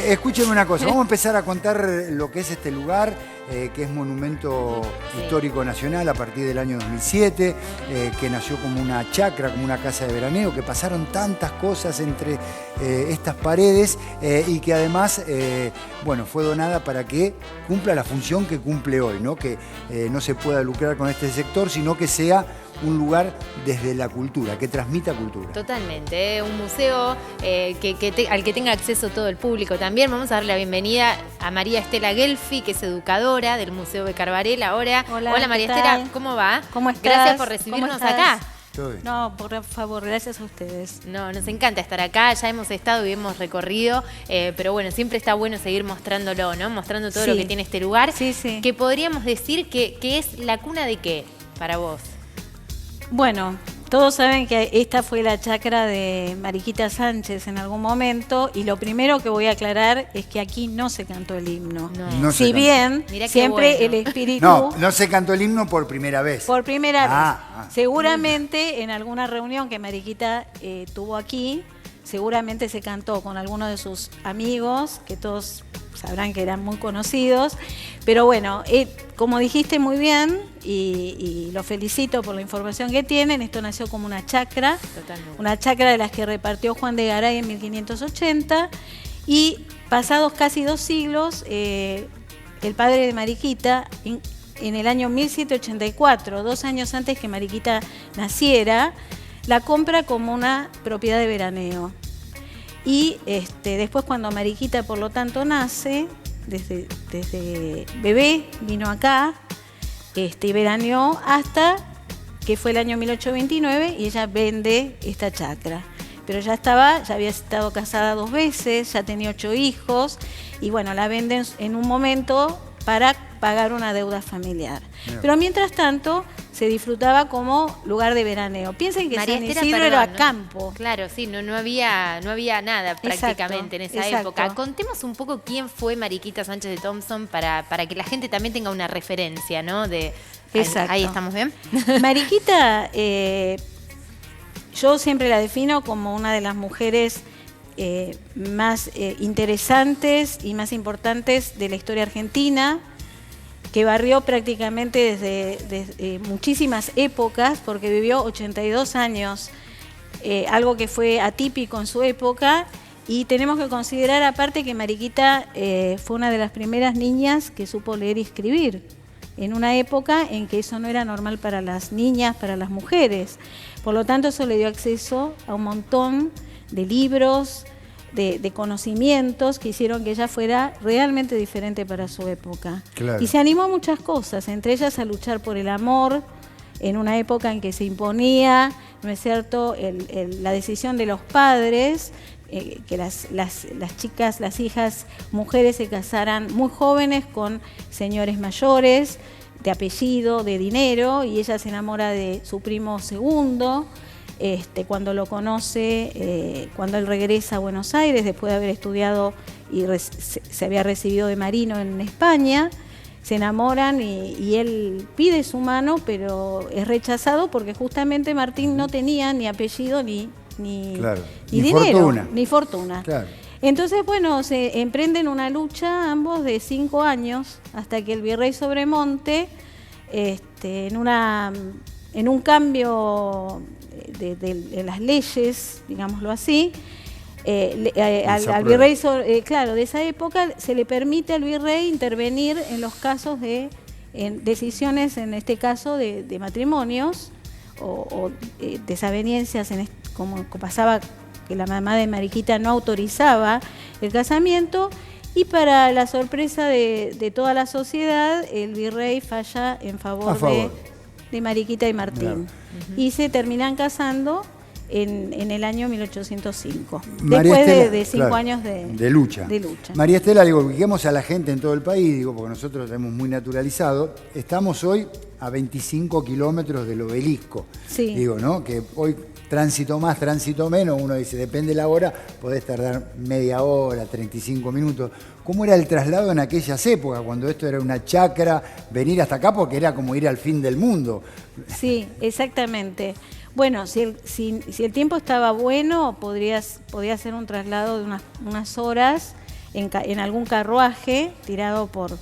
Escúcheme una cosa, vamos a empezar a contar lo que es este lugar, que es monumento histórico nacional a partir del año 2007, que nació como una chacra, como una casa de veraneo, que pasaron tantas cosas entre estas paredes y que además, bueno, fue donada para que cumpla la función que cumple hoy, ¿no? Que no se pueda lucrar con este sector, sino que sea un lugar desde la cultura, que transmita cultura. Totalmente, un museo al que tenga acceso todo el público también. Vamos a darle la bienvenida a María Estela Gelfi, que es educadora del Museo Becar Varela ahora. Hola María Estela, ¿cómo va? ¿Cómo estás? Gracias por recibirnos acá. No, por favor, gracias a ustedes. No, nos encanta estar acá, ya hemos estado y hemos recorrido, pero bueno, siempre está bueno seguir mostrándolo, ¿no? Mostrando todo lo que tiene este lugar. Sí, sí. Que podríamos decir que es la cuna de qué para vos. Bueno, todos saben que esta fue la chacra de Mariquita Sánchez en algún momento, y lo primero que voy a aclarar es que aquí no se cantó el himno. No si bien siempre bueno. el espíritu... No se cantó el himno por primera vez. Por primera vez. Seguramente en alguna reunión que Mariquita tuvo aquí, seguramente se cantó con alguno de sus amigos, que todos sabrán que eran muy conocidos, pero bueno, como dijiste muy bien, y lo felicito por la información que tienen, esto nació como una chacra, una chacra de las que repartió Juan de Garay en 1580, y pasados casi 2 siglos, el padre de Mariquita, en el año 1784, 2 años antes que Mariquita naciera, la compra como una propiedad de veraneo. Y después, cuando Mariquita por lo tanto nace, desde bebé vino acá y veraneó hasta que fue el año 1829 y ella vende esta chacra. Pero ya había estado casada 2 veces, ya tenía 8 hijos y bueno, la venden en un momento para pagar una deuda familiar. Pero mientras tanto se disfrutaba como lugar de veraneo. Piensen que San Isidro era campo. Claro, sí, no había nada prácticamente en esa época. Contemos un poco quién fue Mariquita Sánchez de Thompson para que la gente también tenga una referencia, ¿no? Ahí estamos bien. Mariquita, yo siempre la defino como una de las mujeres más interesantes y más importantes de la historia argentina, que barrió prácticamente desde muchísimas épocas, porque vivió 82 años, algo que fue atípico en su época, y tenemos que considerar aparte que Mariquita fue una de las primeras niñas que supo leer y escribir, en una época en que eso no era normal para las niñas, para las mujeres. Por lo tanto, eso le dio acceso a un montón de libros, de conocimientos que hicieron que ella fuera realmente diferente para su época. Claro. Y se animó a muchas cosas, entre ellas a luchar por el amor, en una época en que se imponía, ¿no es cierto?, la decisión de los padres, que las chicas, las hijas, mujeres se casaran muy jóvenes con señores mayores, de apellido, de dinero, y ella se enamora de su primo segundo. Cuando lo conoce, cuando él regresa a Buenos Aires, después de haber estudiado y se había recibido de marino en España, se enamoran y él pide su mano, pero es rechazado porque justamente Martín no tenía ni apellido ni dinero, ni fortuna. Claro. Entonces, bueno, se emprenden una lucha ambos de 5 años hasta que el virrey Sobremonte, en un cambio de las leyes, digámoslo así, al virrey, claro, de esa época, se le permite al virrey intervenir en los casos en decisiones, en este caso, de matrimonios o desavenencias, como pasaba que la mamá de Mariquita no autorizaba el casamiento, y para la sorpresa de toda la sociedad, el virrey falla en favor. De Mariquita y Martín. Claro. Y se terminan casando en el año 1805, después de 5 años de lucha. María Estela, digo, ubiquemos a la gente en todo el país, digo, porque nosotros lo tenemos muy naturalizado. Estamos hoy a 25 kilómetros del obelisco. Sí. Digo, ¿no? Que hoy tránsito más, tránsito menos, uno dice, depende de la hora, podés tardar media hora, 35 minutos. ¿Cómo era el traslado en aquellas épocas, cuando esto era una chacra, venir hasta acá, porque era como ir al fin del mundo? Sí, exactamente. Bueno, si el tiempo estaba bueno, podía hacer un traslado de unas horas en algún carruaje tirado por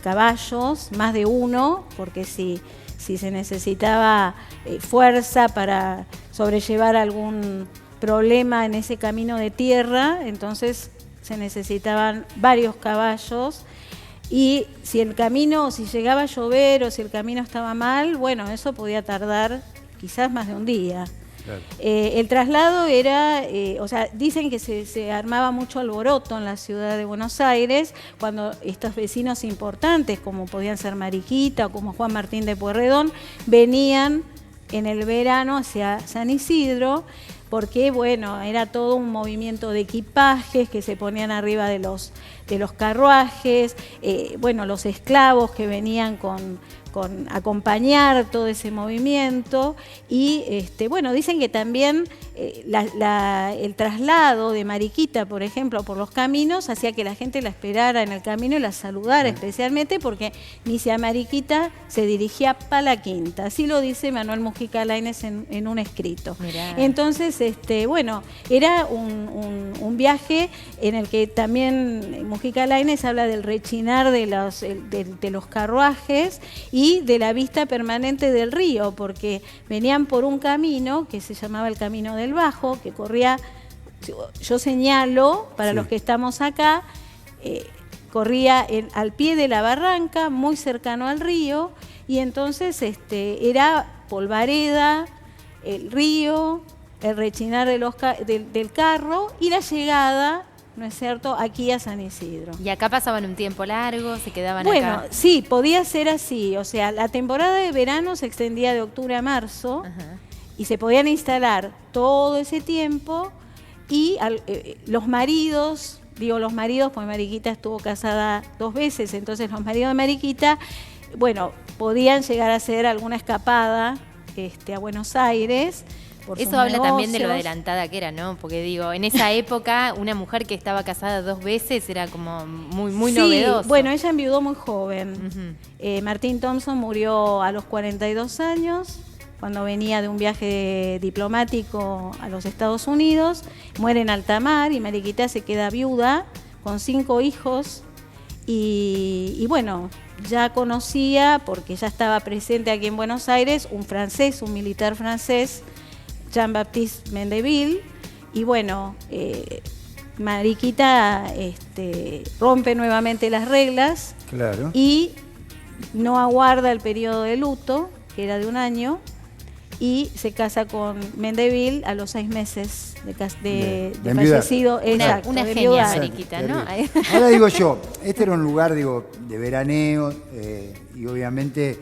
caballos, más de uno, porque si se necesitaba fuerza para sobrellevar algún problema en ese camino de tierra, entonces se necesitaban varios caballos. Y si llegaba a llover o si el camino estaba mal, bueno, eso podía tardar quizás más de un día. Claro. El traslado era, dicen que se armaba mucho alboroto en la ciudad de Buenos Aires cuando estos vecinos importantes, como podían ser Mariquita o como Juan Martín de Pueyrredón, venían en el verano hacia San Isidro, porque bueno, era todo un movimiento de equipajes que se ponían arriba de los carruajes, los esclavos que venían con acompañar todo ese movimiento y dicen que también el traslado de Mariquita, por ejemplo, por los caminos hacía que la gente la esperara en el camino y la saludara especialmente porque Misia Mariquita se dirigía para la quinta, así lo dice Manuel Mujica Lainez en un escrito. Mirá. Entonces, era un viaje en el que también Mujica Lainez habla del rechinar de los carruajes y de la vista permanente del río, porque venían por un camino que se llamaba el Camino del Bajo, que corría, yo señalo para los que estamos acá, corría al pie de la barranca, muy cercano al río, y entonces era polvareda, el río, el rechinar del carro y la llegada, ¿no es cierto?, aquí a San Isidro. ¿Y acá pasaban un tiempo largo, se quedaban acá? Bueno, sí, podía ser así. O sea, la temporada de verano se extendía de octubre a marzo. Ajá. Y se podían instalar todo ese tiempo y los maridos, digo los maridos porque Mariquita estuvo casada 2 veces, entonces los maridos de Mariquita, podían llegar a hacer alguna escapada a Buenos Aires. Eso habla también de lo adelantada que era, ¿no? Porque digo, en esa época una mujer que estaba casada 2 veces era como muy novedoso. Bueno, ella enviudó muy joven. Martín Thompson murió a los 42 años, cuando venía de un viaje diplomático a los Estados Unidos, muere en alta mar y Mariquita se queda viuda con 5 hijos y ya conocía, porque ya estaba presente aquí en Buenos Aires, un militar francés, Jean-Baptiste Mendeville, y Mariquita rompe nuevamente las reglas. Claro. Y no aguarda el periodo de luto, que era de 1 año, y se casa con Mendeville a los 6 meses de fallecido. Exacto, una genia Mariquita, ¿no? Ahora digo yo, este era un lugar de veraneo y obviamente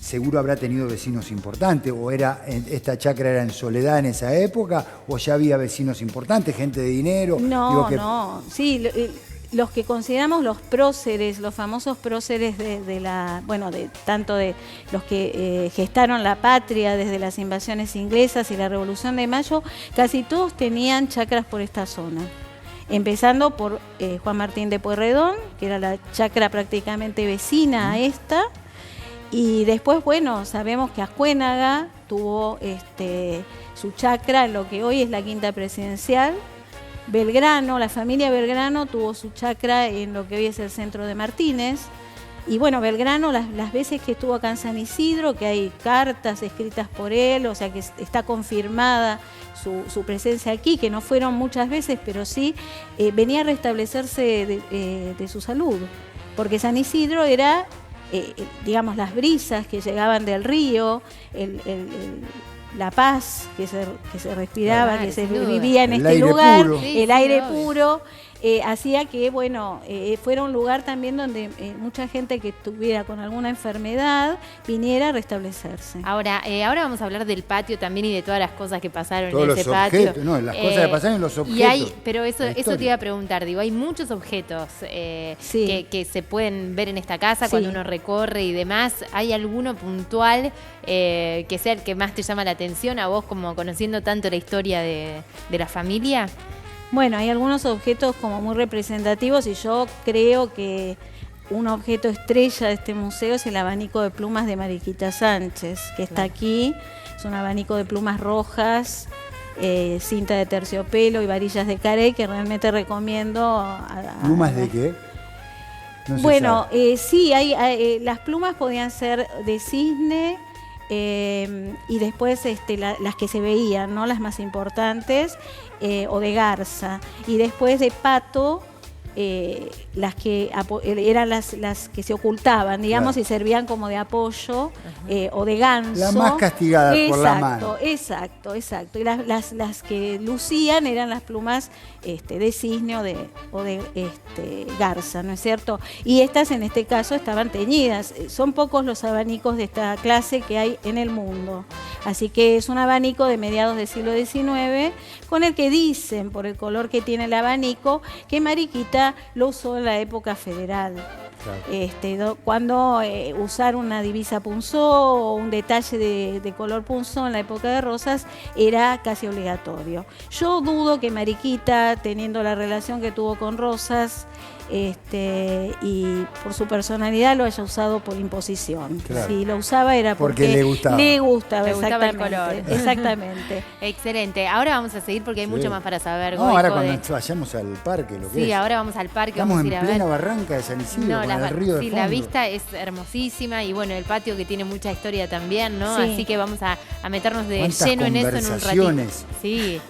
seguro habrá tenido vecinos importantes, o esta chacra era en soledad en esa época, o ya había vecinos importantes, gente de dinero. No, sí, los que consideramos los próceres, los famosos próceres tanto de los que gestaron la patria desde las invasiones inglesas y la Revolución de Mayo, casi todos tenían chacras por esta zona. Empezando por Juan Martín de Pueyrredón, que era la chacra prácticamente vecina a esta. Y después, sabemos que Ascuénaga tuvo su chacra en lo que hoy es la Quinta Presidencial. Belgrano, la familia Belgrano tuvo su chacra en lo que hoy es el centro de Martínez. Y Belgrano, las veces que estuvo acá en San Isidro, que hay cartas escritas por él, o sea que está confirmada su presencia aquí, que no fueron muchas veces, pero sí venía a restablecerse de su salud. Porque San Isidro era... las brisas que llegaban del río, la paz que se respiraba, que se vivía en este lugar, el aire puro, hacía que, fuera un lugar también donde mucha gente que estuviera con alguna enfermedad viniera a restablecerse. Ahora vamos a hablar del patio también y de todas las cosas que pasaron en ese patio. Las cosas que pasaron en los objetos. Pero eso te iba a preguntar, hay muchos objetos que se pueden ver en esta casa cuando uno recorre y demás. ¿Hay alguno puntual que sea el que más te llama la atención a vos, como conociendo tanto la historia de la familia? Bueno, hay algunos objetos como muy representativos y yo creo que un objeto estrella de este museo es el abanico de plumas de Mariquita Sánchez, que está aquí. Es un abanico de plumas rojas, cinta de terciopelo y varillas de carey, que realmente recomiendo. ¿Plumas de qué? No se bueno, sabe. sí, las plumas podían ser de cisne, y después las que se veían, ¿no? Las más importantes, o de garza, y después de pato, las que eran las que se ocultaban, digamos, Claro. y servían como de apoyo, o de ganso. La más castigada por la mano. Exacto. Y las que lucían eran las plumas de cisne o de garza, ¿no es cierto? Y estas en este caso estaban teñidas. Son pocos los abanicos de esta clase que hay en el mundo. Así que es un abanico de mediados del siglo XIX, con el que dicen, por el color que tiene el abanico, que Mariquita lo usó en la época federal. Claro. Cuando usar una divisa punzó o un detalle de color punzó en la época de Rosas era casi obligatorio. Yo dudo que Mariquita, teniendo la relación que tuvo con Rosas, y por su personalidad, lo haya usado por imposición. Claro. Si lo usaba era porque le gustaba. Le gustaba el color. Exactamente. Excelente. Ahora vamos a seguir porque hay mucho más para saber. No, ahora cuando vayamos al parque, lo que es. Sí, ahora vamos al parque. Estamos vamos a en ir a plena ver. barranca de San Isidro, con el río de sí, fondo. la vista es hermosísima y bueno, el patio que tiene mucha historia también, ¿no? Sí. Así que vamos a meternos de ¿Cuántas lleno en eso en un ratito. conversaciones? Sí,